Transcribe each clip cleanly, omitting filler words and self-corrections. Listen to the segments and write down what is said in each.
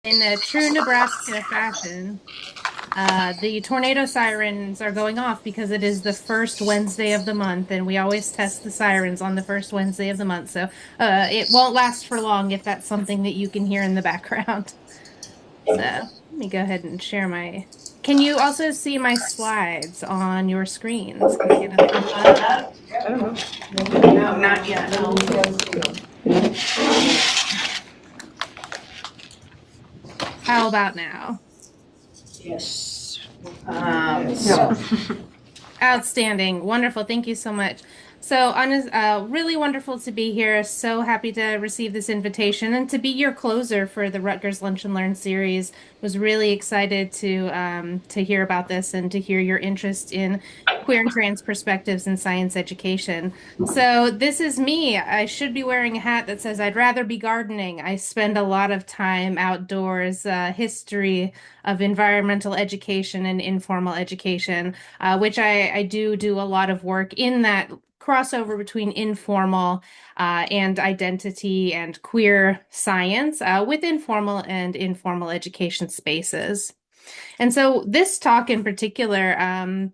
In a true Nebraska fashion, the tornado sirens are going off because it is the first Wednesday of the month, and we always test the sirens on the first Wednesday of the month. So it won't last for long if that's something that you can hear in the background. So let me go ahead and share my. Can you also see my slides on your screens? Can I get a thumbs up? I don't know. No, not yet. How about now? Yes. So Outstanding. Wonderful. Thank you so much. So, really wonderful to be here. So happy to receive this invitation and to be your closer for the Rutgers Lunch and Learn series. Was really excited to hear about this and to hear your interest in queer and trans perspectives in science education. So, this is me. I should be wearing a hat that says I'd rather be gardening. I spend a lot of time outdoors, history of environmental education and informal education, which I do a lot of work in that crossover between informal and identity and queer science within formal and informal education spaces. And so this talk in particular,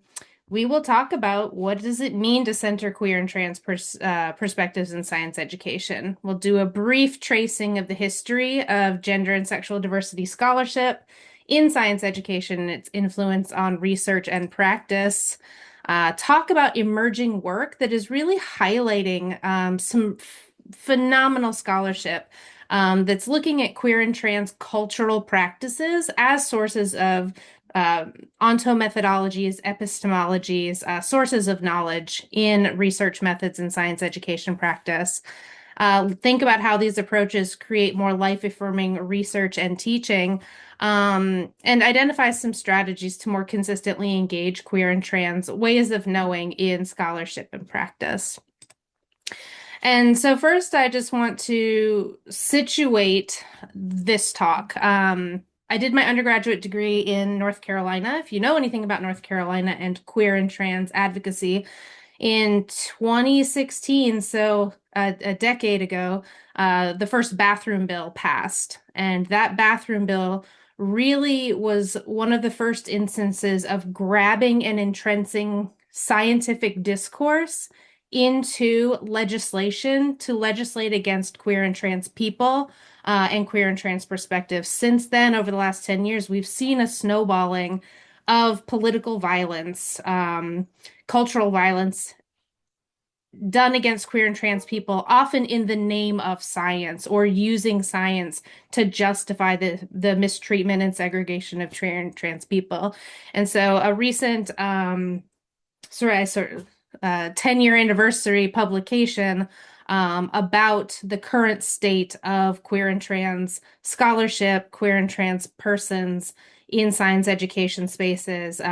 we will talk about what does it mean to center queer and trans perspectives in science education. We'll do a brief tracing of the history of gender and sexual diversity scholarship in science education and its influence on research and practice. Talk about emerging work that is really highlighting some phenomenal scholarship that's looking at queer and trans cultural practices as sources of onto-methodologies, epistemologies, sources of knowledge in research methods and science education practice. Think about how these approaches create more life-affirming research and teaching, and identify some strategies to more consistently engage queer and trans ways of knowing in scholarship and practice. And so first, I just want to situate this talk. I did my undergraduate degree in North Carolina. If you know anything about North Carolina and queer and trans advocacy, in 2016, so a decade ago, the first bathroom bill passed. And that bathroom bill really was one of the first instances of grabbing and entrenching scientific discourse into legislation to legislate against queer and trans people and queer and trans perspectives. Since then, over the last 10 years, we've seen a snowballing of political violence, cultural violence done against queer and trans people, often in the name of science or using science to justify the mistreatment and segregation of trans people. And so a recent 10-year anniversary publication about the current state of queer and trans scholarship, queer and trans persons in science education spaces.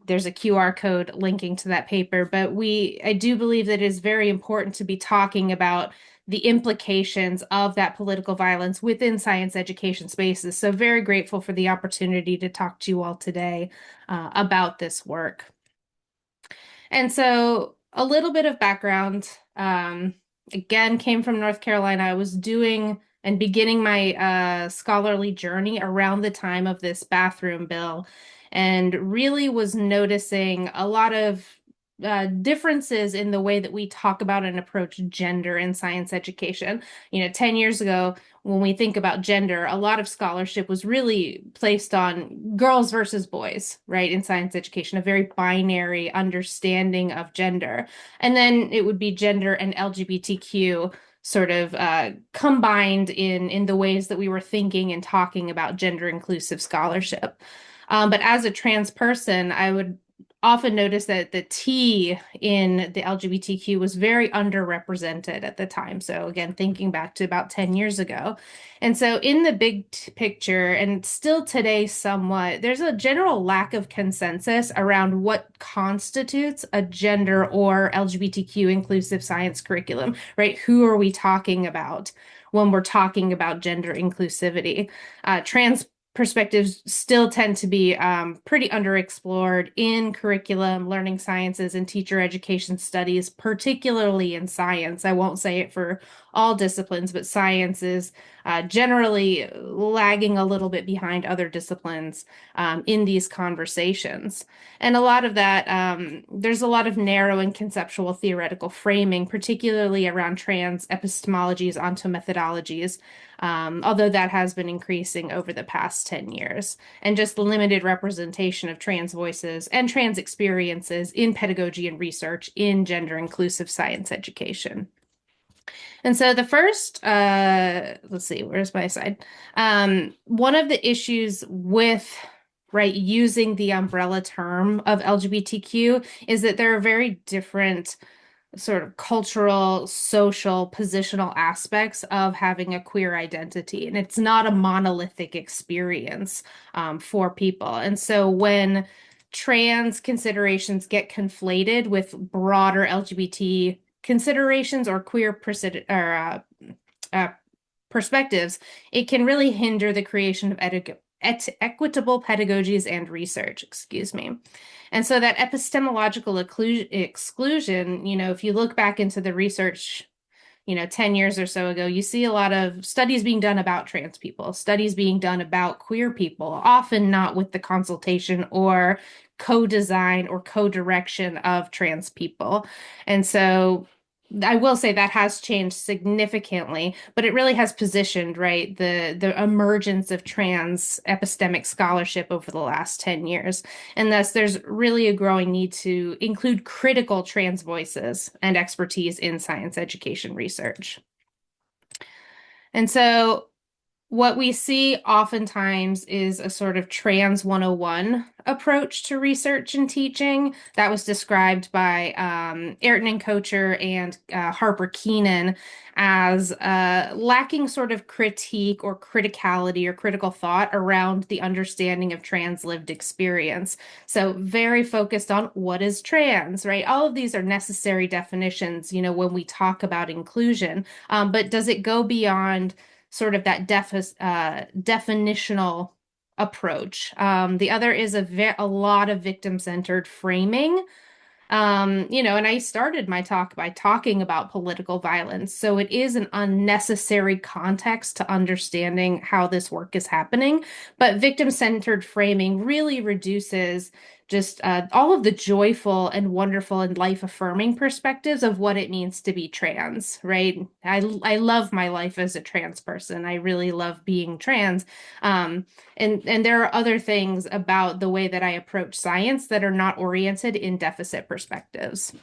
There's a QR code linking to that paper, but I do believe that it is very important to be talking about the implications of that political violence within science education spaces. So very grateful for the opportunity to talk to you all today about this work. And so a little bit of background, again, came from North Carolina. I was doing and beginning my scholarly journey around the time of this bathroom bill and really was noticing a lot of differences in the way that we talk about and approach gender in science education. 10 years ago, when we think about gender, a lot of scholarship was really placed on girls versus boys, right, in science education, a very binary understanding of gender. And then it would be gender and LGBTQ sort of combined in the ways that we were thinking and talking about gender inclusive scholarship. But as a trans person, I would often notice that the T in the LGBTQ was very underrepresented at the time. So again, thinking back to about 10 years ago. And so in the big picture, and still today somewhat, there's a general lack of consensus around what constitutes a gender or LGBTQ inclusive science curriculum, right? Who are we talking about when we're talking about gender inclusivity? Trans perspectives still tend to be pretty underexplored in curriculum, learning sciences, and teacher education studies, particularly in science. I won't say it for all disciplines, but science is generally lagging a little bit behind other disciplines in these conversations. And a lot of that, there's a lot of narrow and conceptual theoretical framing, particularly around trans epistemologies onto methodologies, although that has been increasing over the past 10 years, and just the limited representation of trans voices and trans experiences in pedagogy and research in gender inclusive science education. And so the first, let's see, where's my side? One of the issues with right using the umbrella term of LGBTQ is that there are very different sort of cultural, social, positional aspects of having a queer identity. And it's not a monolithic experience for people. And so when trans considerations get conflated with broader LGBT considerations or queer uh, perspectives, it can really hinder the creation of equitable pedagogies and research, excuse me. And so that epistemological exclusion, if you look back into the research, 10 years or so ago, you see a lot of studies being done about trans people, studies being done about queer people, often not with the consultation or co-design or co-direction of trans people. And so I will say that has changed significantly, but it really has positioned, right, the emergence of trans epistemic scholarship over the last 10 years. And thus there's really a growing need to include critical trans voices and expertise in science education research. And so what we see oftentimes is a sort of trans 101 approach to research and teaching that was described by Ayrton and Kocher and Harper Kienen as lacking sort of critique or criticality or critical thought around the understanding of trans lived experience. So very focused on what is trans, right? All of these are necessary definitions, when we talk about inclusion, but does it go beyond sort of that definitional approach? The other is a lot of victim-centered framing. And I started my talk by talking about political violence. So it is an unnecessary context to understanding how this work is happening. But victim-centered framing really reduces just all of the joyful and wonderful and life-affirming perspectives of what it means to be trans, right? I love my life as a trans person. I really love being trans. And there are other things about the way that I approach science that are not oriented in deficit perspectives.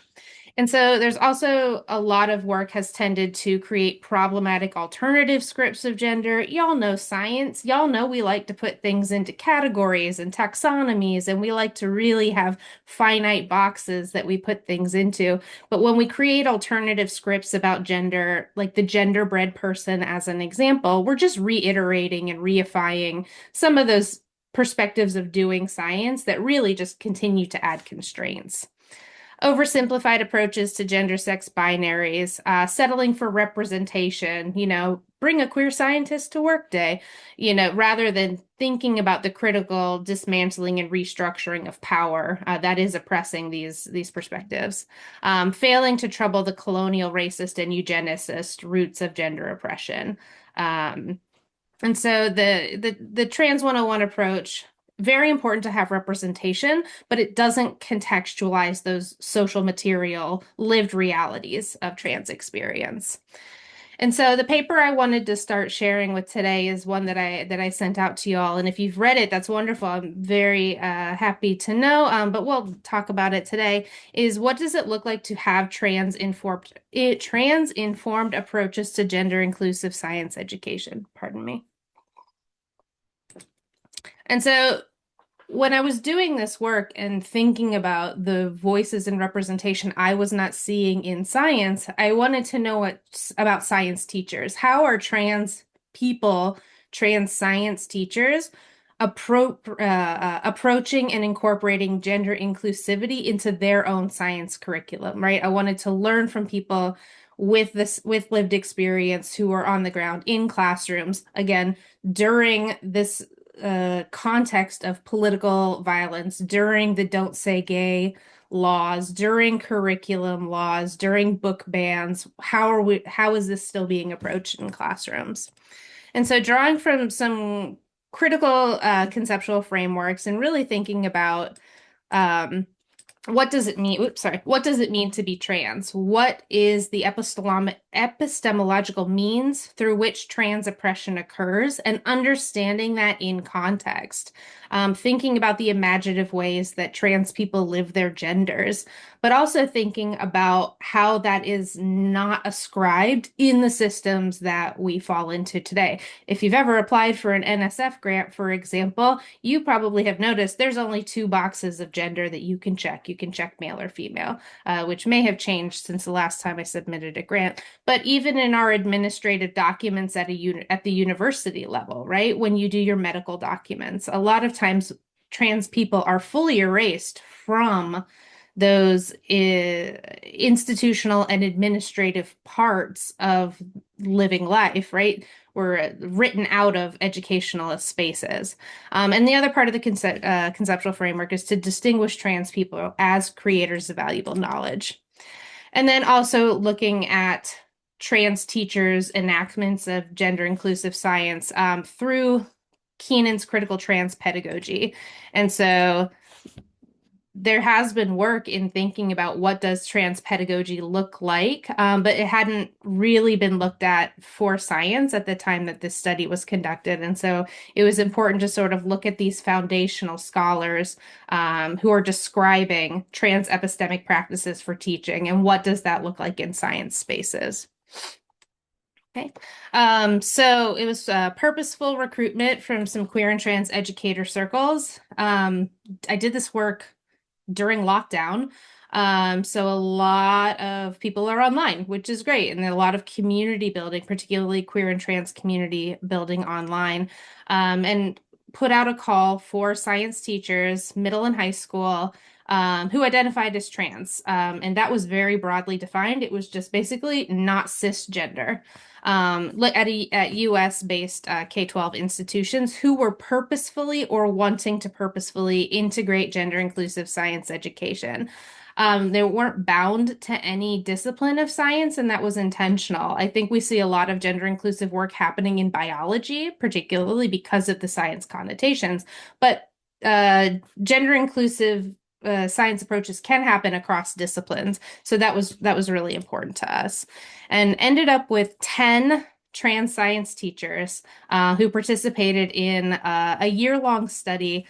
And so there's also a lot of work has tended to create problematic alternative scripts of gender. Y'all know science. Y'all know we like to put things into categories and taxonomies, and we like to really have finite boxes that we put things into. But when we create alternative scripts about gender, like the genderbread person as an example, we're just reiterating and reifying some of those perspectives of doing science that really just continue to add constraints. Oversimplified approaches to gender sex binaries, settling for representation, bring a queer scientist to work day, rather than thinking about the critical dismantling and restructuring of power that is oppressing these perspectives, failing to trouble the colonial racist and eugenicist roots of gender oppression. And so the Trans 101 approach, very important to have representation, but it doesn't contextualize those social material lived realities of trans experience. And so the paper I wanted to start sharing with today is one that I sent out to you all. And if you've read it, that's wonderful. I'm very happy to know. But we'll talk about it today. Is what does it look like to have trans-informed approaches to gender inclusive science education? Pardon me. And so when I was doing this work and thinking about the voices and representation I was not seeing in science, I wanted to know about science teachers. How are trans people, trans science teachers, approaching and incorporating gender inclusivity into their own science curriculum, right? I wanted to learn from people with lived experience who are on the ground in classrooms, again, during this context of political violence during the Don't Say Gay laws, during curriculum laws, during book bans. How is this still being approached in classrooms? And so drawing from some critical conceptual frameworks and really thinking about um, what does it mean? Oops, sorry. What does it mean to be trans? What is the epistemological means through which trans oppression occurs, and understanding that in context? Thinking about the imaginative ways that trans people live their genders, but also thinking about how that is not ascribed in the systems that we fall into today. If you've ever applied for an NSF grant, for example, you probably have noticed there's only two boxes of gender that you can check. You can check male or female, which may have changed since the last time I submitted a grant. But even in our administrative documents at the university level, right? When you do your medical documents, a lot of times trans people are fully erased from those institutional and administrative parts of living life, right? Were written out of educational spaces. And the other part of the conceptual framework is to distinguish trans people as creators of valuable knowledge. And then also looking at trans teachers' enactments of gender inclusive science through Kieren's critical trans pedagogy. And so there has been work in thinking about what does trans pedagogy look like, but it hadn't really been looked at for science at the time that this study was conducted. And so it was important to sort of look at these foundational scholars who are describing trans epistemic practices for teaching and what does that look like in science spaces. Okay. So it was purposeful recruitment from some queer and trans educator circles. I did this work during lockdown. So a lot of people are online, which is great. And a lot of community building, particularly queer and trans community building online, and put out a call for science teachers, middle and high school, who identified as trans. And that was very broadly defined. It was just basically not cisgender. At US-based K-12 institutions who were purposefully or wanting to purposefully integrate gender-inclusive science education. They weren't bound to any discipline of science, and that was intentional. I think we see a lot of gender-inclusive work happening in biology, particularly because of the science connotations, but gender-inclusive science approaches can happen across disciplines. So that was really important to us, and ended up with 10 trans science teachers who participated in a year-long study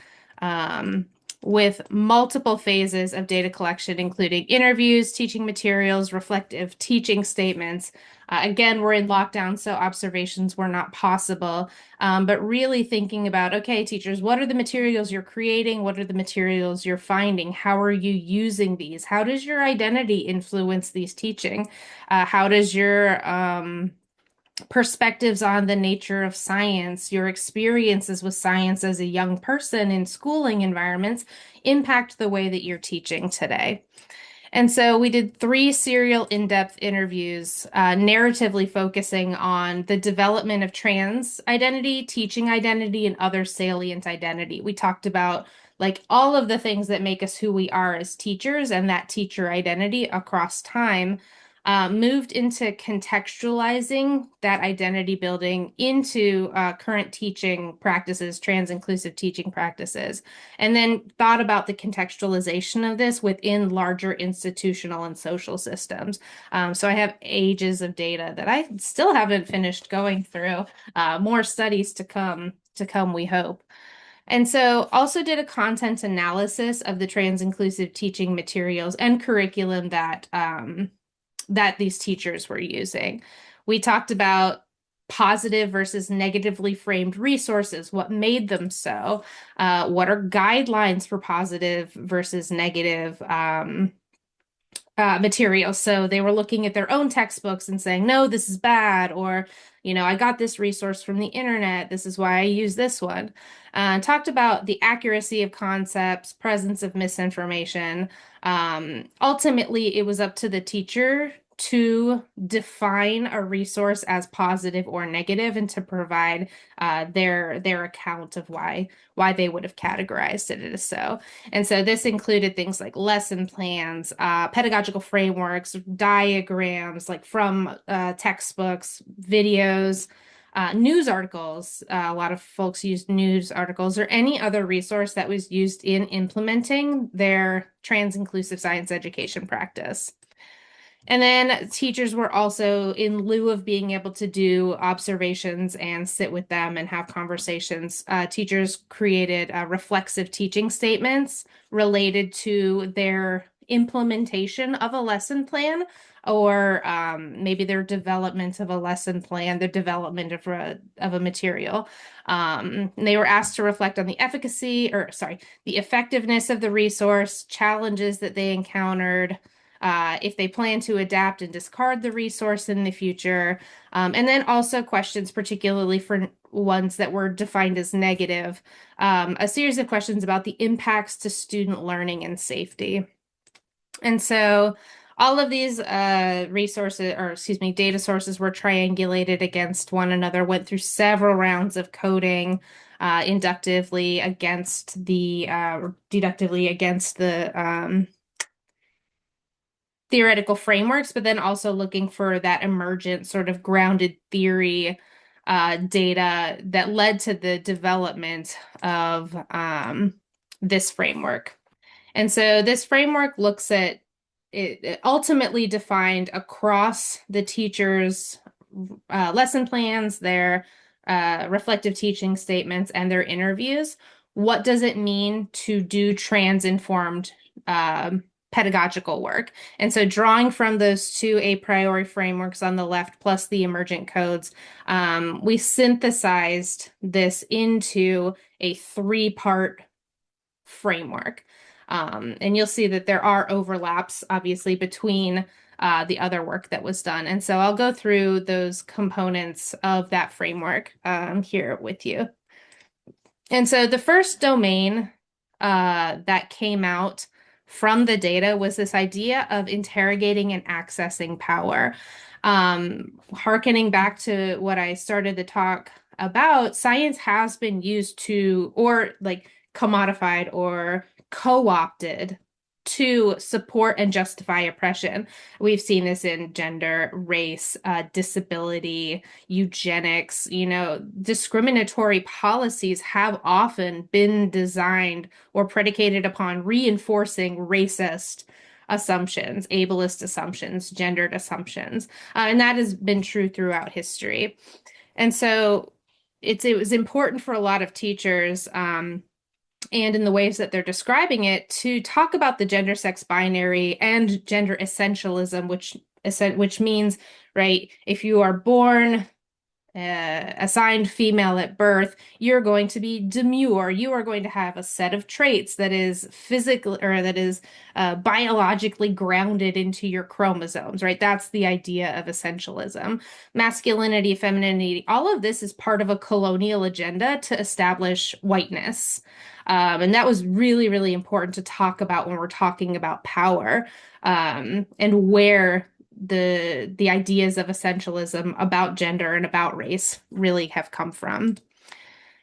with multiple phases of data collection, including interviews, teaching materials, reflective teaching statements. Again, we're in lockdown, so observations were not possible, but really thinking about, okay, teachers, what are the materials you're creating? What are the materials you're finding? How are you using these? How does your identity influence these teaching? How does your perspectives on the nature of science, your experiences with science as a young person in schooling environments impact the way that you're teaching today? And so we did 3 serial in-depth interviews, narratively focusing on the development of trans identity, teaching identity, and other salient identity. We talked about like all of the things that make us who we are as teachers and that teacher identity across time, moved into contextualizing that identity building into current teaching practices, trans inclusive teaching practices, and then thought about the contextualization of this within larger institutional and social systems. So I have ages of data that I still haven't finished going through, more studies to come, we hope. And so also did a content analysis of the trans inclusive teaching materials and curriculum that these teachers were using. We talked about positive versus negatively framed resources, what made them so, what are guidelines for positive versus negative materials. So they were looking at their own textbooks and saying, no, this is bad, or, I got this resource from the internet. This is why I use this one. Talked about the accuracy of concepts, presence of misinformation. Ultimately, it was up to the teacher to define a resource as positive or negative and to provide their account of why they would have categorized it as so. And so this included things like lesson plans, pedagogical frameworks, diagrams, like from textbooks, videos, news articles. A lot of folks used news articles or any other resource that was used in implementing their trans-inclusive science education practice. And then teachers were also, in lieu of being able to do observations and sit with them and have conversations, teachers created reflexive teaching statements related to their implementation of a lesson plan or maybe their development of a lesson plan, their development of a material. They were asked to reflect on the the effectiveness of the resource, challenges that they encountered, if they plan to adapt and discard the resource in the future, and then also questions, particularly for ones that were defined as negative, a series of questions about the impacts to student learning and safety. And so all of these data sources were triangulated against one another, went through several rounds of coding, deductively against the theoretical frameworks, but then also looking for that emergent sort of grounded theory data that led to the development of this framework. And so this framework looks at it ultimately defined across the teachers' lesson plans, their reflective teaching statements, and their interviews. What does it mean to do trans-informed pedagogical work? And so drawing from those two a priori frameworks on the left plus the emergent codes, we synthesized this into a three-part framework. And you'll see that there are overlaps, obviously, between the other work that was done. And so I'll go through those components of that framework here with you. And so the first domain that came out from the data was this idea of interrogating and accessing power. Harkening back to what I started the talk about, science has been used to, or like commodified or co-opted to support and justify oppression. We've seen this in gender, race, disability, eugenics. Discriminatory policies have often been designed or predicated upon reinforcing racist assumptions, ableist assumptions, gendered assumptions. And that has been true throughout history. And so it was important for a lot of teachers, and in the ways that they're describing it, to talk about the gender sex binary and gender essentialism, which means, right, if you are born assigned female at birth, you're going to be demure. You are going to have a set of traits that is physically or that is biologically grounded into your chromosomes, right? That's the idea of essentialism. Masculinity, femininity, all of this is part of a colonial agenda to establish whiteness. And that was really, really important to talk about when we're talking about power, and where the ideas of essentialism about gender and about race really have come from.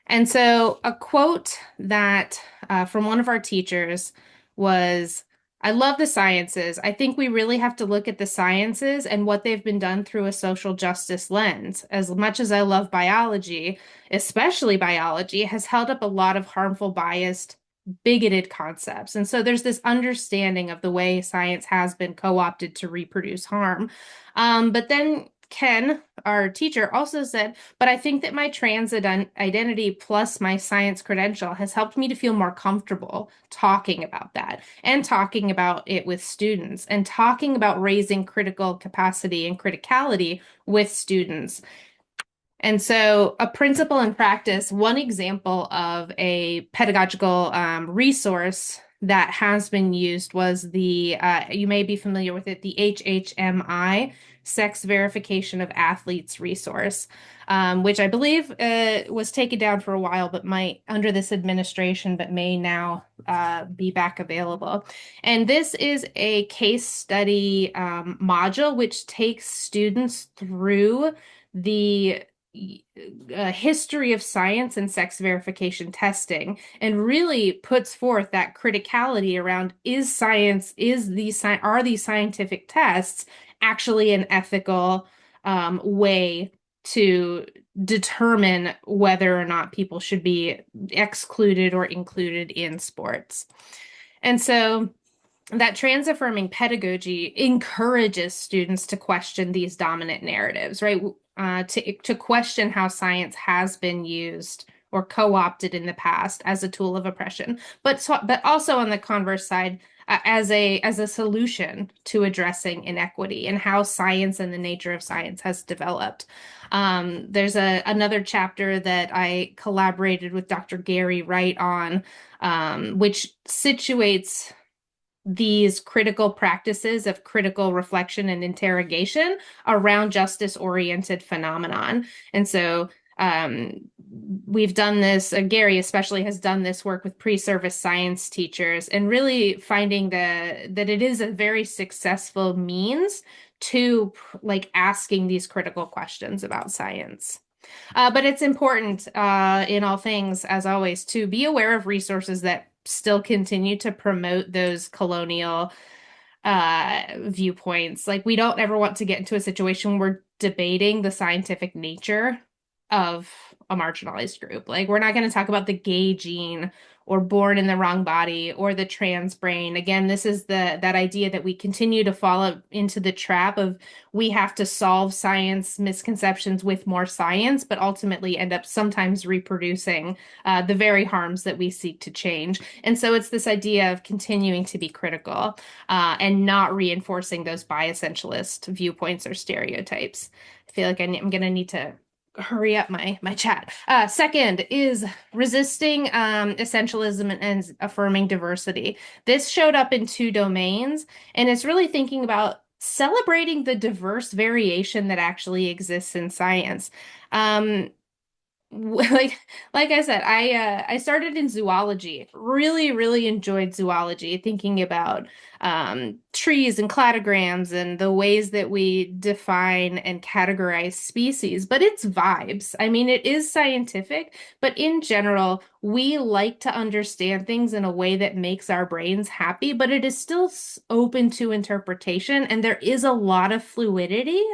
And so a quote that from one of our teachers was, "I love the sciences. I think we really have to look at the sciences and what they've been done through a social justice lens. As much as I love biology, especially biology, has held up a lot of harmful, biased, bigoted concepts." And so there's this understanding of the way science has been co-opted to reproduce harm. But then Ken, our teacher, also said, "But I think that my trans identity plus my science credential has helped me to feel more comfortable talking about that and talking about it with students and talking about raising critical capacity and criticality with students." And so a principle and practice, one example of a pedagogical resource that has been used was you may be familiar with it, the HHMI sex verification of athletes resource, which I believe was taken down for a while, but might under this administration, but may now be back available. And this is a case study module which takes students through the history of science and sex verification testing and really puts forth that criticality around are these scientific tests actually an ethical way to determine whether or not people should be excluded or included in sports. And so that trans affirming pedagogy encourages students to question these dominant narratives, right? To question how science has been used or co-opted in the past as a tool of oppression, but also on the converse side, as a solution to addressing inequity and how science and the nature of science has developed. There's another chapter that I collaborated with Dr. Gary Wright on, which situates these critical practices of critical reflection and interrogation around justice-oriented phenomenon. And so we've done this, Gary especially has done this work with pre-service science teachers and really finding that it is a very successful means to like asking these critical questions about science. But it's important in all things, as always, to be aware of resources that still continue to promote those colonial viewpoints. Like, we don't ever want to get into a situation where we're debating the scientific nature of a marginalized group. Like, we're not going to talk about the gay gene or born in the wrong body or the trans brain. Again, this is that idea that we continue to fall into the trap of we have to solve science misconceptions with more science, but ultimately end up sometimes reproducing the very harms that we seek to change. And so it's this idea of continuing to be critical and not reinforcing those bi-essentialist viewpoints or stereotypes. I feel like I'm going to need to hurry up my chat. Second is resisting essentialism and affirming diversity. This showed up in two domains, and it's really thinking about celebrating the diverse variation that actually exists in science. Like I said, I started in zoology. Really enjoyed zoology, thinking about trees and cladograms and the ways that we define and categorize species. But it's vibes. I mean, it is scientific, but in general, we like to understand things in a way that makes our brains happy, but it is still open to interpretation, and there is a lot of fluidity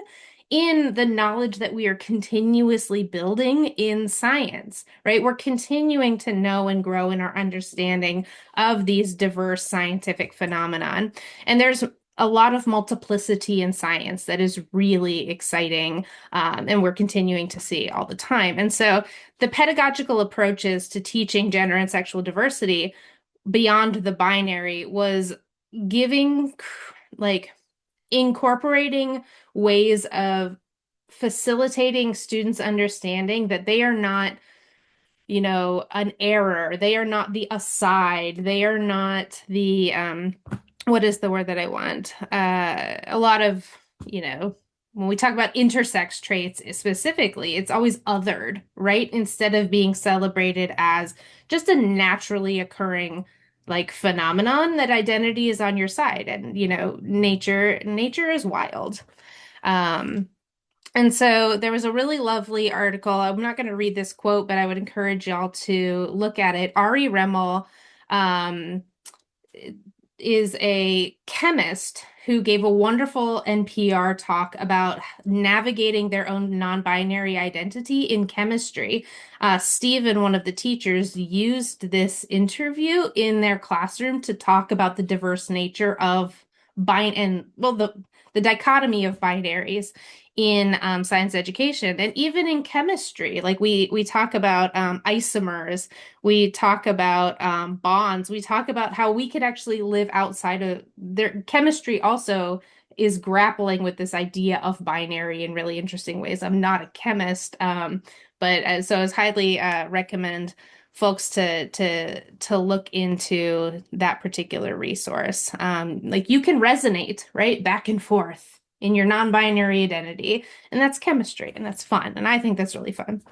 in the knowledge that we are continuously building in science, right? We're continuing to know and grow in our understanding of these diverse scientific phenomenon. And there's a lot of multiplicity in science that is really exciting, and we're continuing to see all the time. And so the pedagogical approaches to teaching gender and sexual diversity beyond the binary was giving like incorporating ways of facilitating students' understanding that they are not, an error. They are not the aside. They are not the, what is the word that I want? A lot of, when we talk about intersex traits specifically, it's always othered, right? Instead of being celebrated as just a naturally occurring like phenomenon that identity is on your side and nature is wild. And so there was a really lovely article. I'm not going to read this quote, but I would encourage y'all to look at it. Ari Remmel is a chemist who gave a wonderful NPR talk about navigating their own non-binary identity in chemistry. Stephen, one of the teachers, used this interview in their classroom to talk about the diverse nature of the dichotomy of binaries in science education and even in chemistry. Like we talk about isomers, we talk about bonds, we talk about how we could actually live outside of their chemistry also is grappling with this idea of binary in really interesting ways. I'm not a chemist, but so I highly recommend folks to look into that particular resource. Like you can resonate, right? Back and forth in your non-binary identity, and that's chemistry, and that's fun, and I think that's really fun.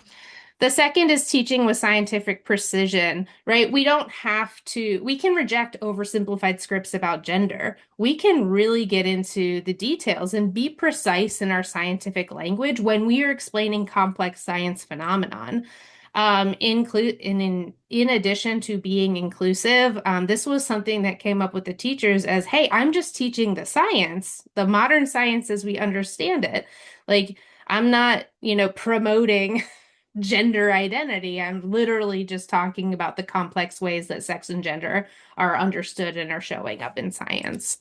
The second is teaching with scientific precision, right? We can reject oversimplified scripts about gender. We can really get into the details and be precise in our scientific language when we are explaining complex science phenomenon. In addition to being inclusive, this was something that came up with the teachers as, hey, I'm just teaching the science, the modern science as we understand it. Like, I'm not, promoting gender identity. I'm literally just talking about the complex ways that sex and gender are understood and are showing up in science.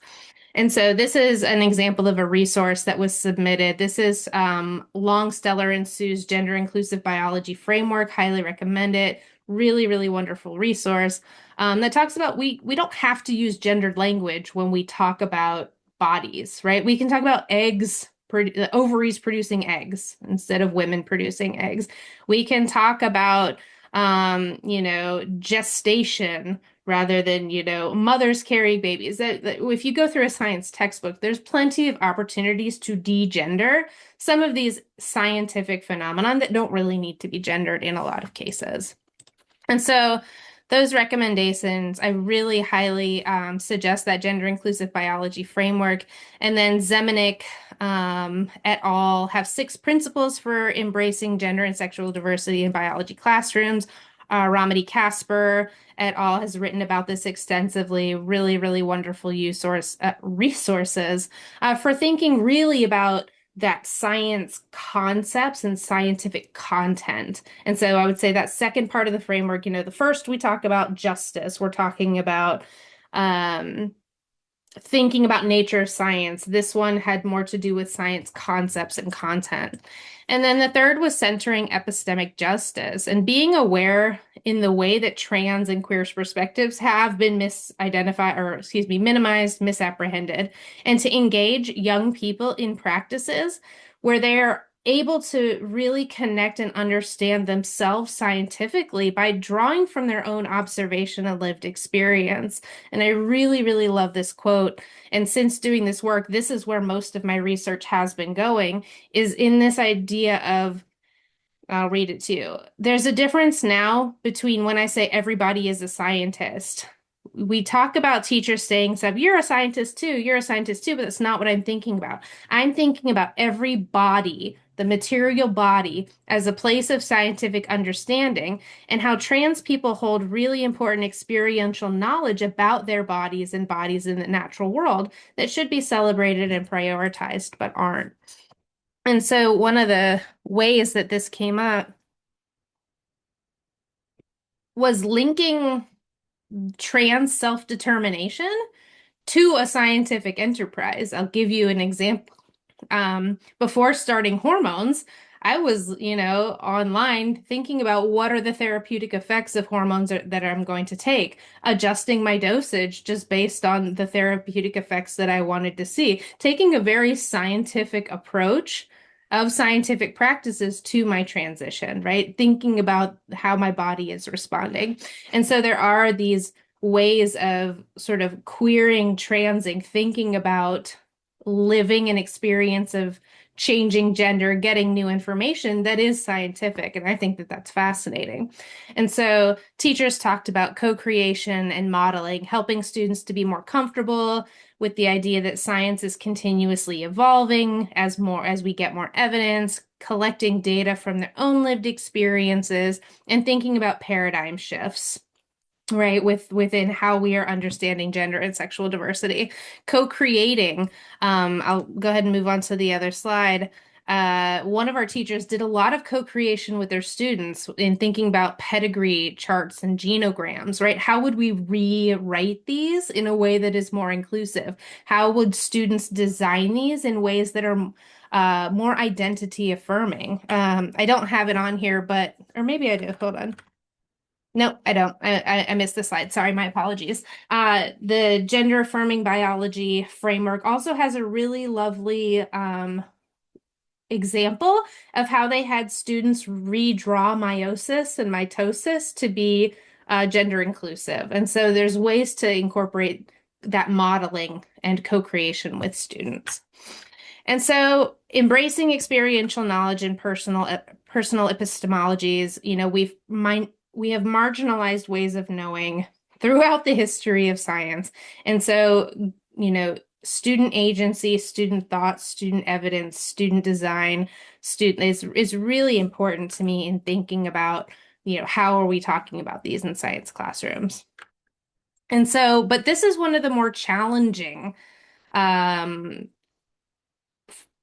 And so this is an example of a resource that was submitted. This is Long, Stellar, and Sue's Gender Inclusive Biology Framework. Highly recommend it. Really, really wonderful resource that talks about we don't have to use gendered language when we talk about bodies, right? We can talk about eggs, ovaries producing eggs instead of women producing eggs. We can talk about gestation rather than, mothers carrying babies. That if you go through a science textbook, there's plenty of opportunities to de-gender some of these scientific phenomenon that don't really need to be gendered in a lot of cases. And so those recommendations, I really highly suggest that gender inclusive biology framework. And then Zemanick et al. Have 6 principles for embracing gender and sexual diversity in biology classrooms. Ramadi Kasper et al. Has written about this extensively. Really, really wonderful resources for thinking really about that science concepts and scientific content. And so I would say that second part of the framework, the first we talk about justice. We're talking about thinking about nature science. This one had more to do with science concepts and content. And then the third was centering epistemic justice and being aware in the way that trans and queer perspectives have been minimized, misapprehended, and to engage young people in practices where they're able to really connect and understand themselves scientifically by drawing from their own observation and lived experience. And I really, really love this quote. And since doing this work, this is where most of my research has been going, is in this idea of, I'll read it to you. There's a difference now between when I say everybody is a scientist. We talk about teachers saying stuff, you're a scientist too, but that's not what I'm thinking about. I'm thinking about every body, the material body, as a place of scientific understanding, and how trans people hold really important experiential knowledge about their bodies and bodies in the natural world that should be celebrated and prioritized, but aren't. And so one of the ways that this came up was linking trans self-determination to a scientific enterprise. I'll give you an example. Before starting hormones, I was, online thinking about what are the therapeutic effects of hormones that I'm going to take, adjusting my dosage just based on the therapeutic effects that I wanted to see, taking a very scientific approach of scientific practices to my transition, right? Thinking about how my body is responding. And so there are these ways of sort of queering, transing, thinking about living an experience of changing gender, getting new information that is scientific. And I think that that's fascinating. And so teachers talked about co-creation and modeling, helping students to be more comfortable with the idea that science is continuously evolving as we get more evidence, collecting data from their own lived experiences, and thinking about paradigm shifts, right, within how we are understanding gender and sexual diversity. Co-creating, I'll go ahead and move on to the other slide. One of our teachers did a lot of co-creation with their students in thinking about pedigree charts and genograms, right? How would we rewrite these in a way that is more inclusive? How would students design these in ways that are more identity affirming? I don't have it on here, or maybe I do. Hold on. No, I don't. I missed the slide. Sorry, my apologies. The gender affirming biology framework also has a really lovely example of how they had students redraw meiosis and mitosis to be gender inclusive. And so there's ways to incorporate that modeling and co-creation with students. And so embracing experiential knowledge and personal epistemologies, we have marginalized ways of knowing throughout the history of science. And so, you know, student agency, student thought, student evidence, student design, student is really important to me in thinking about, how are we talking about these in science classrooms? And so, but this is one of the more challenging um,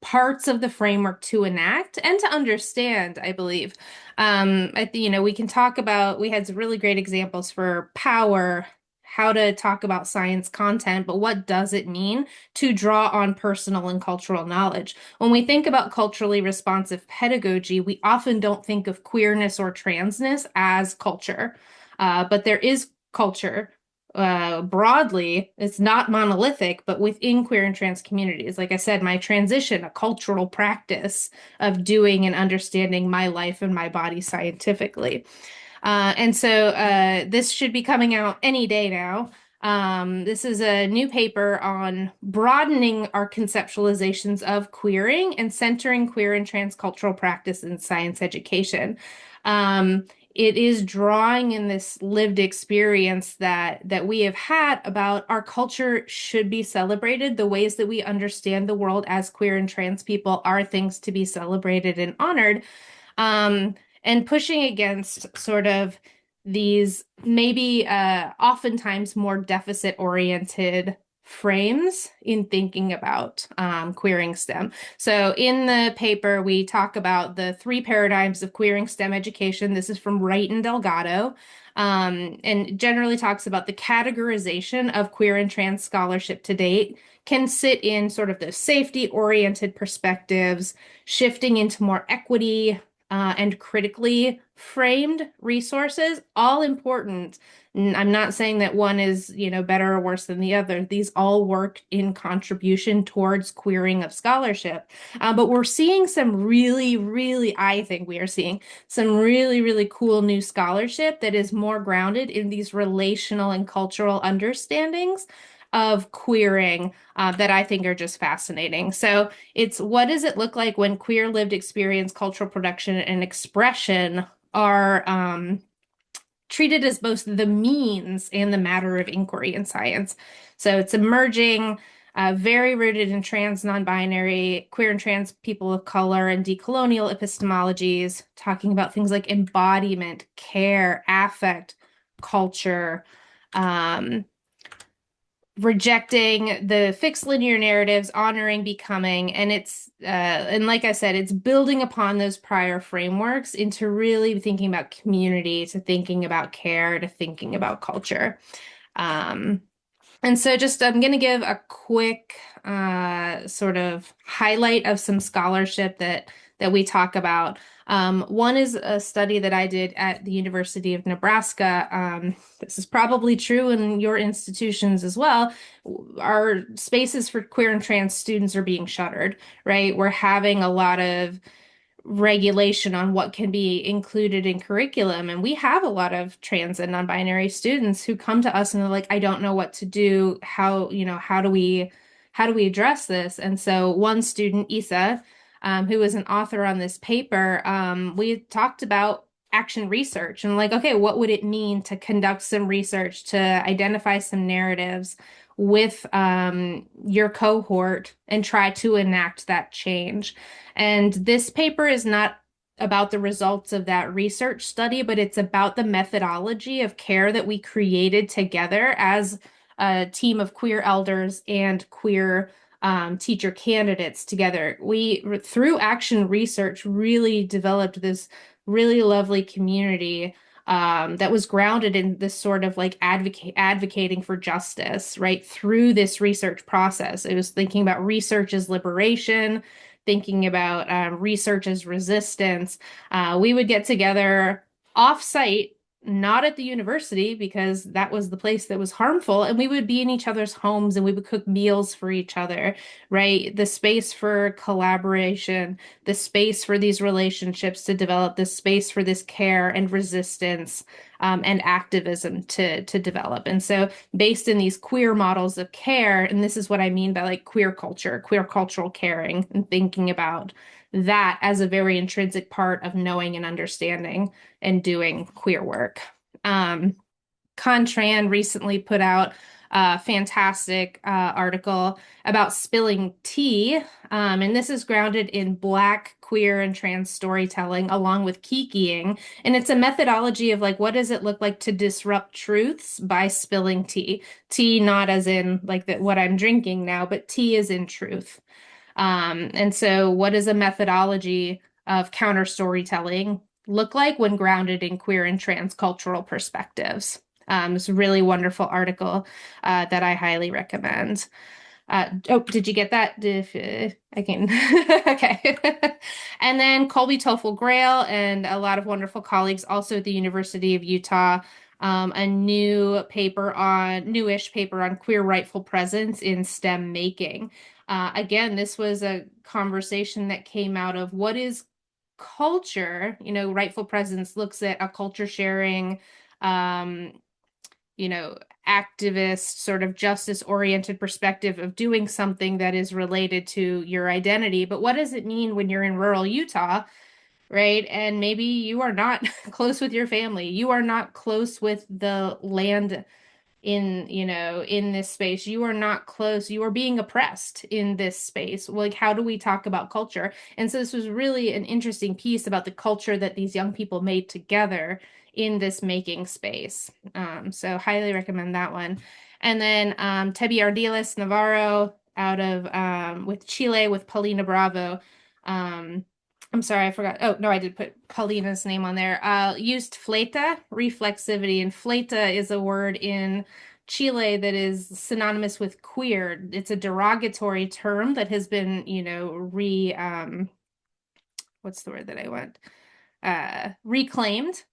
parts of the framework to enact and to understand, I believe. We can talk about, we had some really great examples for power, how to talk about science content, but what does it mean to draw on personal and cultural knowledge? When we think about culturally responsive pedagogy, we often don't think of queerness or transness as culture, but there is culture broadly. It's not monolithic, but within queer and trans communities. Like I said, my transition, a cultural practice of doing and understanding my life and my body scientifically. And so this should be coming out any day now. This is a new paper on broadening our conceptualizations of queering and centering queer and transcultural practice in science education. Um, it is drawing in this lived experience that we have had about our culture should be celebrated. The ways that we understand the world as queer and trans people are things to be celebrated and honored. Um, and pushing against sort of these maybe oftentimes more deficit oriented frames in thinking about queering STEM. So in the paper, we talk about the three paradigms of queering STEM education. This is from Wright and Delgado, and generally talks about the categorization of queer and trans scholarship to date can sit in sort of the safety-oriented perspectives, shifting into more equity, and critically framed resources, all important. I'm not saying that one is, better or worse than the other. These all work in contribution towards queering of scholarship. But we're seeing some I think we are seeing some really, really cool new scholarship that is more grounded in these relational and cultural understandings of queering that I think are just fascinating. So it's what does it look like when queer lived experience, cultural production, and expression are treated as both the means and the matter of inquiry in science. So it's emerging, very rooted in trans, non-binary, queer and trans people of color, and decolonial epistemologies, talking about things like embodiment, care, affect, culture, um, rejecting the fixed linear narratives, honoring becoming, and and like I said, it's building upon those prior frameworks into really thinking about community, to thinking about care, to thinking about culture. Um, and so just I'm going to give a quick sort of highlight of some scholarship that we talk about. One is a study that I did at the University of Nebraska. This is probably true in your institutions as well. Our spaces for queer and trans students are being shuttered, right? We're having a lot of regulation on what can be included in curriculum. And we have a lot of trans and non-binary students who come to us and they're like, I don't know what to do. How do we address this? And so one student, Isa, who was an author on this paper, we talked about action research and like, okay, what would it mean to conduct some research to identify some narratives with your cohort and try to enact that change. And this paper is not about the results of that research study, but it's about the methodology of care that we created together as a team of queer elders and queer teacher candidates together. We, through action research, really developed this really lovely community that was grounded in this sort of like advocating for justice, right? Through this research process. It was thinking about research as liberation, thinking about research as resistance. We would get together off-site not at the university because that was the place that was harmful. And we would be in each other's homes and we would cook meals for each other, right? The space for collaboration, the space for these relationships to develop, the space for this care and resistance and activism to develop. And so, based in these queer models of care, and this is what I mean by like queer culture, queer cultural caring, and thinking about that as a very intrinsic part of knowing and understanding and doing queer work. Contran recently put out a fantastic article about spilling tea. And this is grounded in Black, queer, and trans storytelling, along with kikiing. And it's a methodology of like, what does it look like to disrupt truths by spilling tea? Tea, not as in like that what I'm drinking now, but tea is in truth. And so, what does a methodology of counter storytelling look like when grounded in queer and trans cultural perspectives? It's a really wonderful article that I highly recommend. Oh, did you get that? If I can, okay. And then Colby Toffel Grail and a lot of wonderful colleagues also at the University of Utah. A newish paper on queer rightful presence in STEM making. Again, this was a conversation that came out of what is culture. Rightful presence looks at a culture sharing, um, you know, activist, sort of justice oriented perspective of doing something that is related to your identity. But what does it mean when you're in rural Utah, right? And maybe you are not close with your family, you are not close with the land in this space, you are not close, you are being oppressed in this space. Like, how do we talk about culture? And so this was really an interesting piece about the culture that these young people made together in this making space. So highly recommend that one. And then Tebi Ardiles Navarro out of with Chile with Paulina Bravo. I'm sorry, I forgot. Oh, no, I did put Paulina's name on there. Used fleta, reflexivity, and fleta is a word in Chile that is synonymous with queer. It's a derogatory term that has been, what's the word that I want? Reclaimed.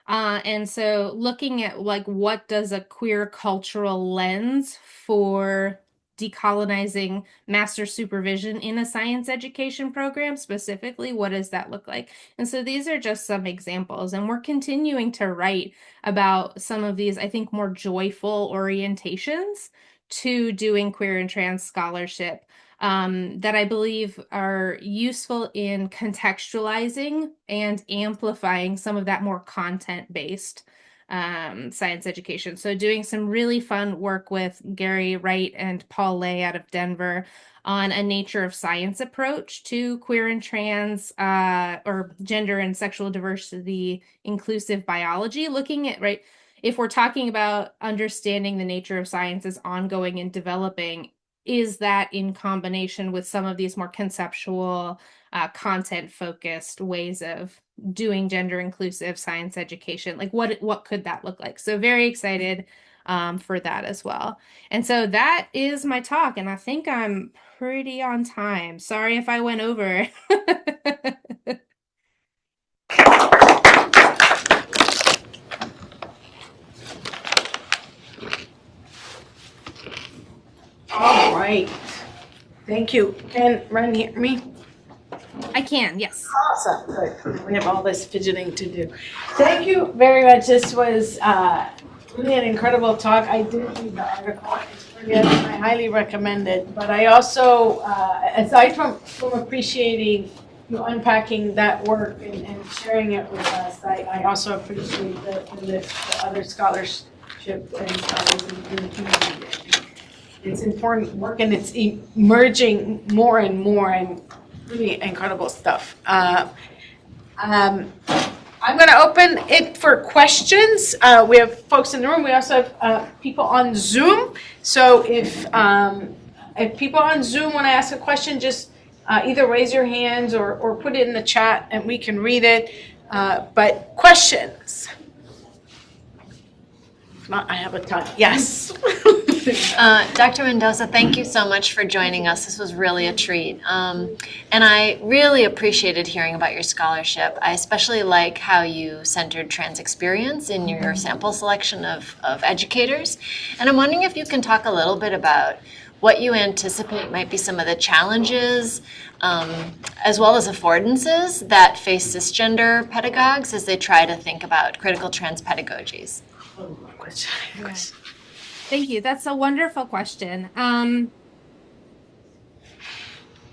And so looking at like what does a queer cultural lens for decolonizing master supervision in a science education program specifically, what does that look like? And so these are just some examples, and we're continuing to write about some of these, I think, more joyful orientations to doing queer and trans scholarship that I believe are useful in contextualizing and amplifying some of that more content-based science education. So doing some really fun work with Gary Wright and Paul Lay out of Denver on a nature of science approach to queer and trans or gender and sexual diversity inclusive biology, looking at, right, if we're talking about understanding the nature of science as ongoing and developing, is that in combination with some of these more conceptual, content-focused ways of doing gender-inclusive science education? Like, what could that look like? So very excited for that as well. And so that is my talk, and I think I'm pretty on time. Sorry if I went over. All right. Thank you. Can Ren hear me? I can, yes. Awesome. Good. We have all this fidgeting to do. Thank you very much. This was really an incredible talk. I did read the article. It's brilliant. I highly recommend it. But I also, aside from appreciating you unpacking that work and sharing it with us, I also appreciate the other scholarship and scholars in the community. It's important work, and it's emerging more and more, and really incredible stuff. I'm going to open it for questions. We have folks in the room. We also have people on Zoom. So if people on Zoom want to ask a question, just either raise your hands or put it in the chat, and we can read it. But questions? If not, I have a ton. Yes. Dr. Mendoza, thank you so much for joining us. This was really a treat. And I really appreciated hearing about your scholarship. I especially like how you centered trans experience in your sample selection of educators. And I'm wondering if you can talk a little bit about what you anticipate might be some of the challenges, as well as affordances that face cisgender pedagogues as they try to think about critical trans pedagogies. Yeah. Thank you. That's a wonderful question. And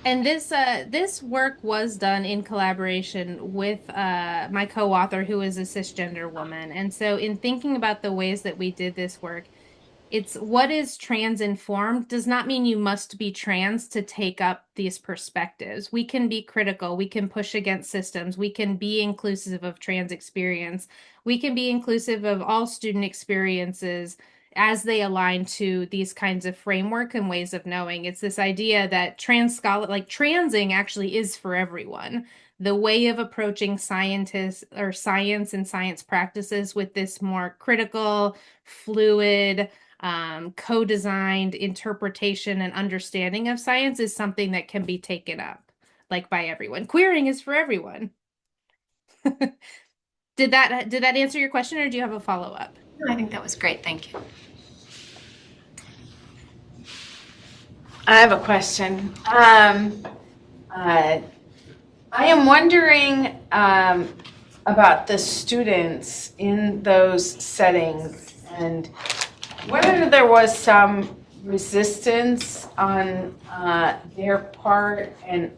this work was done in collaboration with my co-author, who is a cisgender woman. And so, in thinking about the ways that we did this work, it's what is trans informed does not mean you must be trans to take up these perspectives. We can be critical, we can push against systems, we can be inclusive of trans experience, we can be inclusive of all student experiences as they align to these kinds of framework and ways of knowing. It's this idea that like transing actually is for everyone. The way of approaching scientists or science and science practices with this more critical, fluid, co-designed interpretation and understanding of science is something that can be taken up like by everyone. Queering is for everyone. Did that answer your question, or do you have a follow-up? I think that was great. Thank you. I have a question. I am wondering about the students in those settings and whether there was some resistance on their part and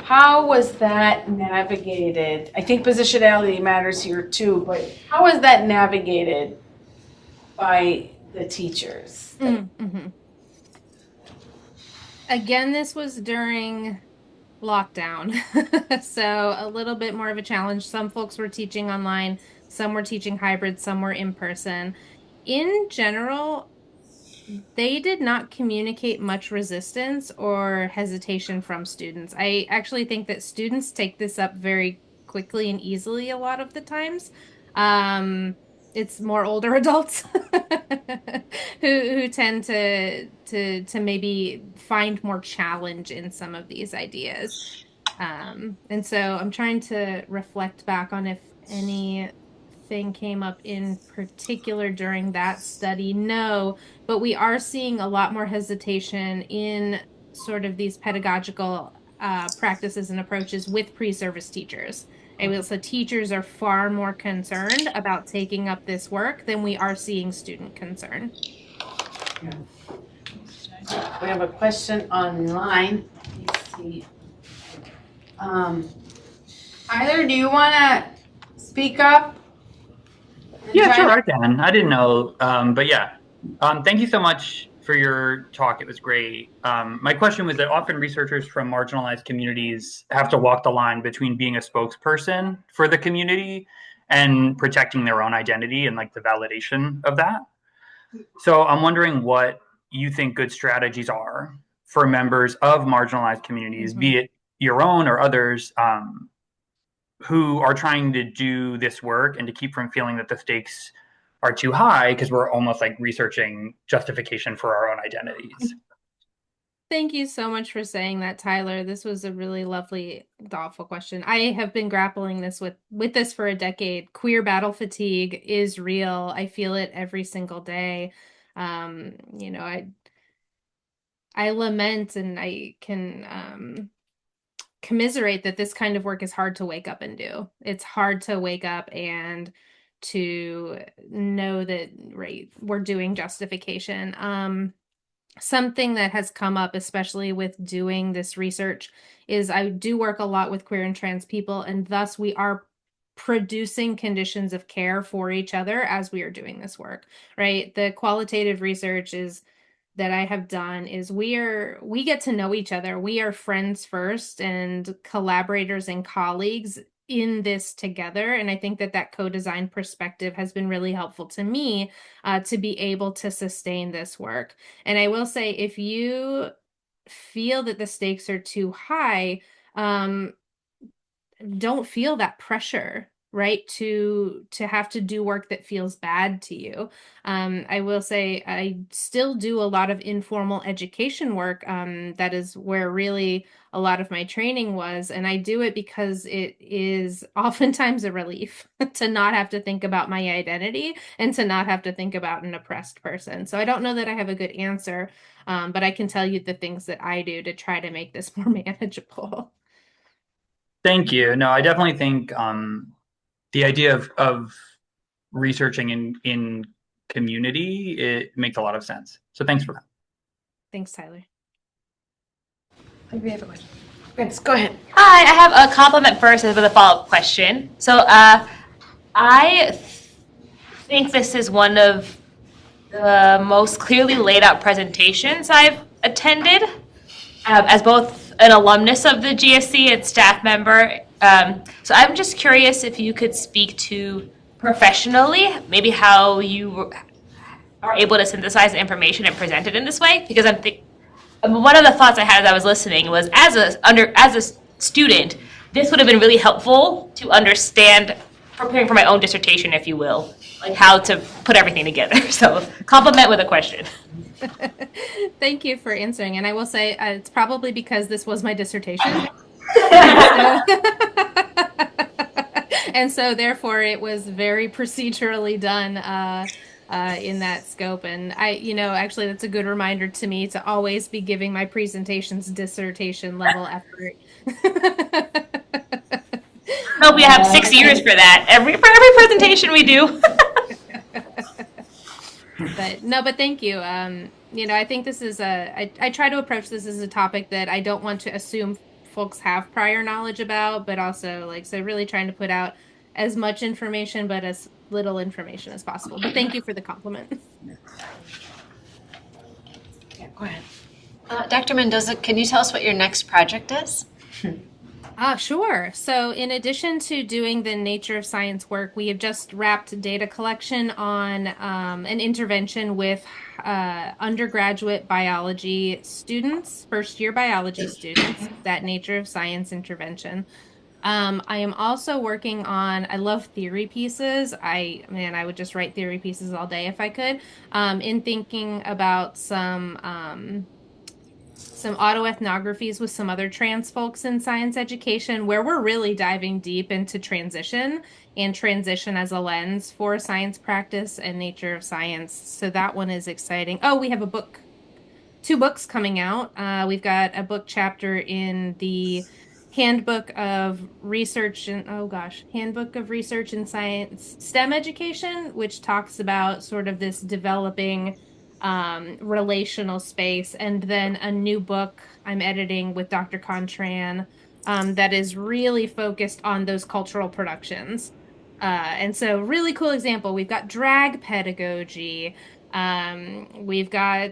how was that navigated? I think positionality matters here too, but how was that navigated by the teachers? Mm-hmm. Again, this was during lockdown. So a little bit more of a challenge. Some folks were teaching online, some were teaching hybrid, some were in person. In general, they did not communicate much resistance or hesitation from students. I actually think that students take this up very quickly and easily a lot of the times. Um, it's more older adults who tend to maybe find more challenge in some of these ideas. And so I'm trying to reflect back on if anything came up in particular during that study. No, but we are seeing a lot more hesitation in sort of these pedagogical practices and approaches with pre-service teachers. I will say teachers are far more concerned about taking up this work than we are seeing student concern. We have a question online. Let's see. Tyler, do you want to speak up? Yeah, sure, I can. I didn't know, but yeah. Thank you so much for your talk. It was great. My question was that often researchers from marginalized communities have to walk the line between being a spokesperson for the community and protecting their own identity and like the validation of that. So I'm wondering what you think good strategies are for members of marginalized communities, be it your own or others, who are trying to do this work and to keep from feeling that the stakes are too high because we're almost like researching justification for our own identities. Thank you so much for saying that, Tyler. This was a really lovely, thoughtful question. I have been grappling with this for a decade. Queer battle fatigue is real. I feel it every single day. You know, I lament and I can commiserate that this kind of work is hard to wake up and do. It's hard to wake up and to know that, right, we're doing justification. Something that has come up, especially with doing this research, is I do work a lot with queer and trans people, and thus we are producing conditions of care for each other as we are doing this work, right? The qualitative research is that I have done is we get to know each other. We are friends first and collaborators and colleagues in this together. And I think that co-design perspective has been really helpful to me to be able to sustain this work. And I will say, if you feel that the stakes are too high, don't feel that pressure. right? To have to do work that feels bad to you. I will say I still do a lot of informal education work. That is where really a lot of my training was, and I do it because it is oftentimes a relief to not have to think about my identity and to not have to think about an oppressed person. So I don't know that I have a good answer, but I can tell you the things that I do to try to make this more manageable. Thank you. No, I definitely think the idea of researching in community, it makes a lot of sense. So thanks for that. Thanks, Tyler. We have a question. Yes, go ahead. Hi, I have a compliment first with a follow-up question. So I think this is one of the most clearly laid out presentations I've attended as both an alumnus of the GSC and staff member. So I'm just curious if you could speak to professionally, maybe how you are able to synthesize the information and present it in this way, because one of the thoughts I had as I was listening was as a student, this would have been really helpful to understand, preparing for my own dissertation, if you will, like how to put everything together. So compliment with a question. Thank you for answering. And I will say it's probably because this was my dissertation. And so therefore it was very procedurally done in that scope. And actually that's a good reminder to me to always be giving my presentations dissertation level effort. Hope we have 6 years for that. For every presentation we do. But thank you. I think this is I try to approach this as a topic that I don't want to assume folks have prior knowledge about, but also really trying to put out as much information, but as little information as possible. But thank you for the compliment. Yeah, go ahead. Dr. Mendoza, can you tell us what your next project is? Sure. So in addition to doing the nature of science work, we have just wrapped data collection on an intervention with undergraduate biology students, first-year biology students, that nature of science intervention. I am also working on, I love theory pieces. I would just write theory pieces all day if I could, in thinking about some autoethnographies with some other trans folks in science education, where we're really diving deep into transition and transition as a lens for science practice and nature of science. So that one is exciting. Oh, we have two books coming out. We've got a book chapter in the Handbook of Research in Science STEM Education, which talks about sort of this developing relational space, and then a new book I'm editing with Dr. Contran that is really focused on those cultural productions. And so really cool example. We've got drag pedagogy. We've got,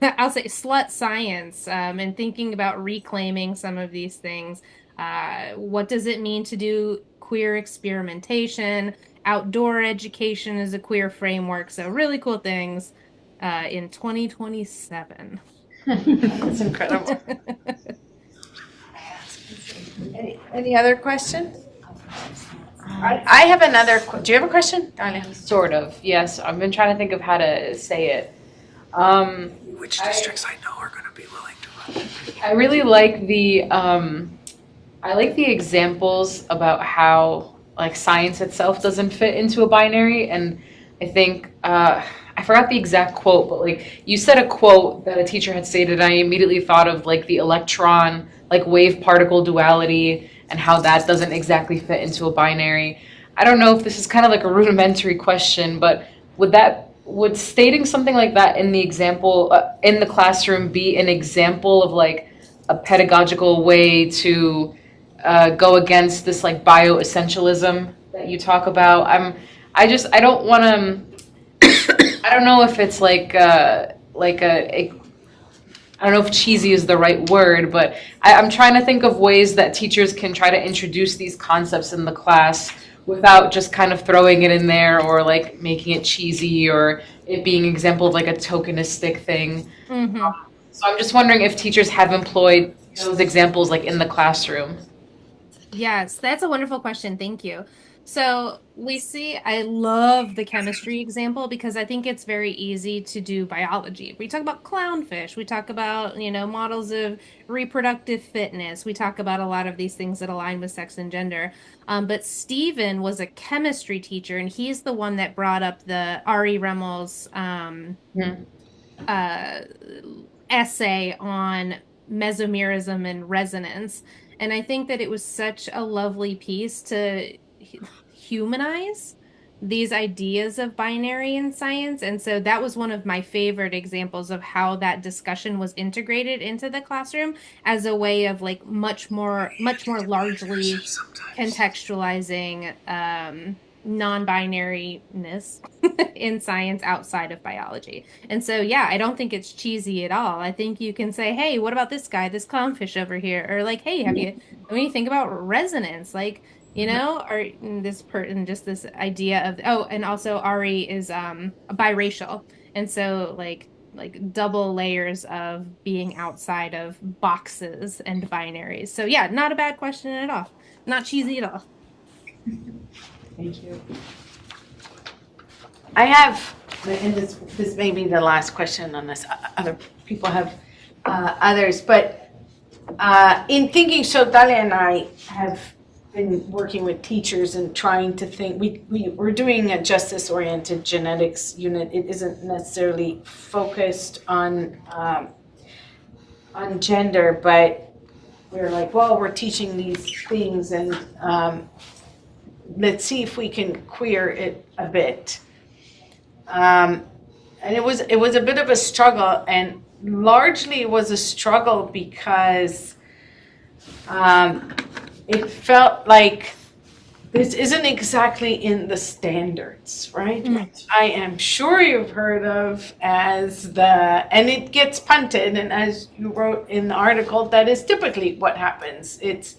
I'll say, slut science, and thinking about reclaiming some of these things. What does it mean to do queer experimentation? Outdoor education is a queer framework. So really cool things in 2027. That's incredible. Any other questions? I have another. Do you have a question, Dalia? Sort of, yes. I've been trying to think of how to say it. Which districts I know are going to be willing to run. I really like the examples about how science itself doesn't fit into a binary, and I think I forgot the exact quote, but you said a quote that a teacher had stated, and I immediately thought of the electron wave particle duality and how that doesn't exactly fit into a binary. I don't know if this is kind of a rudimentary question, but would stating something like that in the example in the classroom be an example of a pedagogical way to go against this bioessentialism that you talk about? I don't want to. I don't know if it's I don't know if cheesy is the right word, but I'm trying to think of ways that teachers can try to introduce these concepts in the class without just kind of throwing it in there or making it cheesy or it being an example of a tokenistic thing. Mm-hmm. So I'm just wondering if teachers have employed those examples in the classroom. Yes, that's a wonderful question. Thank you. So I love the chemistry example because I think it's very easy to do biology. We talk about clownfish, we talk about, models of reproductive fitness, we talk about a lot of these things that align with sex and gender. But Stephen was a chemistry teacher, and he's the one that brought up the R.E. Remmel's Mhm. uh, essay on mesomerism and resonance. And I think that it was such a lovely piece to humanize these ideas of binary in science. And so that was one of my favorite examples of how that discussion was integrated into the classroom as a way of like much more largely contextualizing non-binariness in science outside of biology. And so, yeah, I don't think it's cheesy at all. I think you can say, hey, what about this guy, this clownfish over here? Or like, hey, when you think about resonance, like, or and just this idea of, oh, and also Ari is biracial. And so like double layers of being outside of boxes and binaries. So yeah, not a bad question at all. Not cheesy at all. Thank you. I have, and this may be the last question on this. Other people have others, but in thinking, so Dalia and I have been working with teachers and trying to think. We're doing a justice-oriented genetics unit. It isn't necessarily focused on gender, but we're like, well, we're teaching these things, and let's see if we can queer it a bit. And it was a bit of a struggle, and largely it was a struggle because it felt like this isn't exactly in the standards, right? Which I am sure you've heard of and it gets punted, and as you wrote in the article, that is typically what happens. It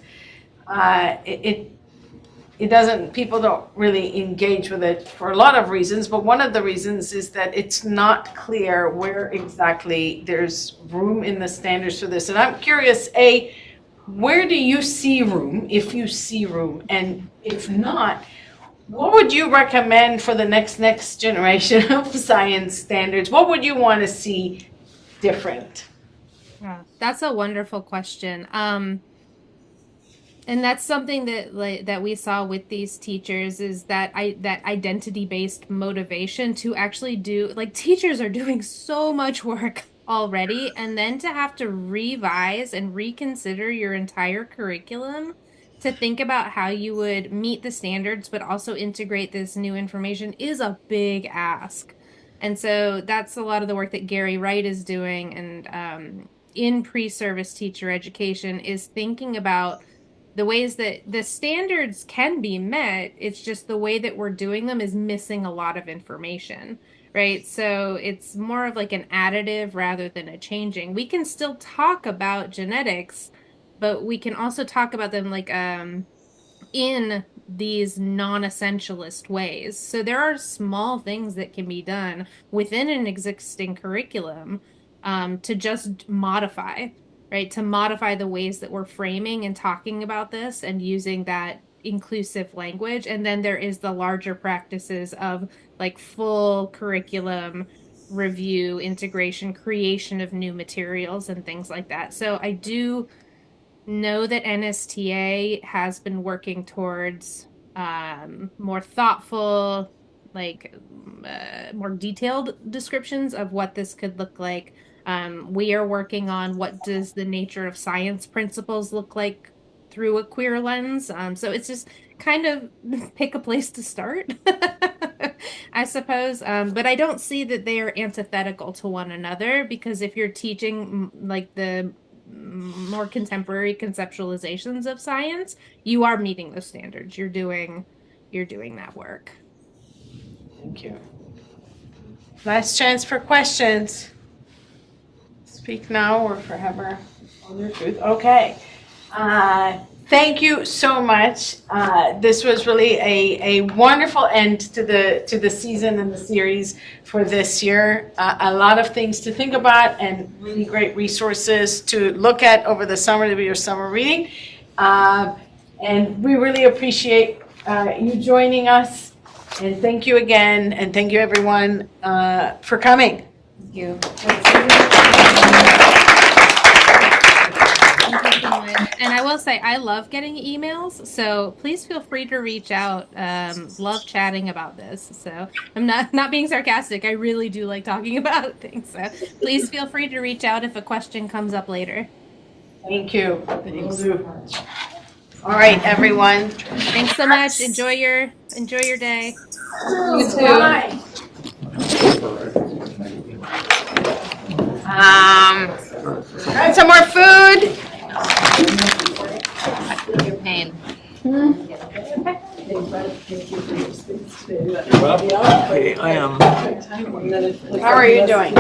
doesn't, people don't really engage with it for a lot of reasons, but one of the reasons is that it's not clear where exactly there's room in the standards for this. And I'm curious, where do you see room, if you see room? And if not, what would you recommend for the next generation of science standards? What would you want to see different? Yeah, that's a wonderful question. And that's something that we saw with these teachers is that that identity-based motivation to actually do, like, teachers are doing so much work already, and then to have to revise and reconsider your entire curriculum to think about how you would meet the standards but also integrate this new information is a big ask. And so that's a lot of the work that Gary Wright is doing, and in pre-service teacher education is thinking about the ways that the standards can be met. It's just the way that we're doing them is missing a lot of information, right? So it's more of like an additive rather than a changing. We can still talk about genetics, but we can also talk about them like in these non-essentialist ways. So there are small things that can be done within an existing curriculum to just modify, right? To modify the ways that we're framing and talking about this and using that inclusive language. And then there is the larger practices of like full curriculum review, integration, creation of new materials and things like that. So I do know that NSTA has been working towards more thoughtful, like more detailed descriptions of what this could look like. We are working on what does the nature of science principles look like through a queer lens. So it's just kind of pick a place to start, I suppose. But I don't see that they are antithetical to one another, because if you're teaching like the more contemporary conceptualizations of science, you are meeting those standards. You're doing that work. Thank you. Last chance for questions. Speak now or forever hold your truth. Okay. Thank you so much. This was really a wonderful end to the season and the series for this year. A lot of things to think about and really great resources to look at over the summer to be your summer reading. And we really appreciate you joining us. And thank you again, and thank you everyone for coming. Thank you. Thank you so much. And I will say, I love getting emails, so please feel free to reach out. Love chatting about this. So I'm not being sarcastic. I really do like talking about things. So please feel free to reach out if a question comes up later. Thank you. All right, everyone. Thanks so much. Enjoy your day. You too. Bye. Got some more food? Your pain. I am. How are you doing?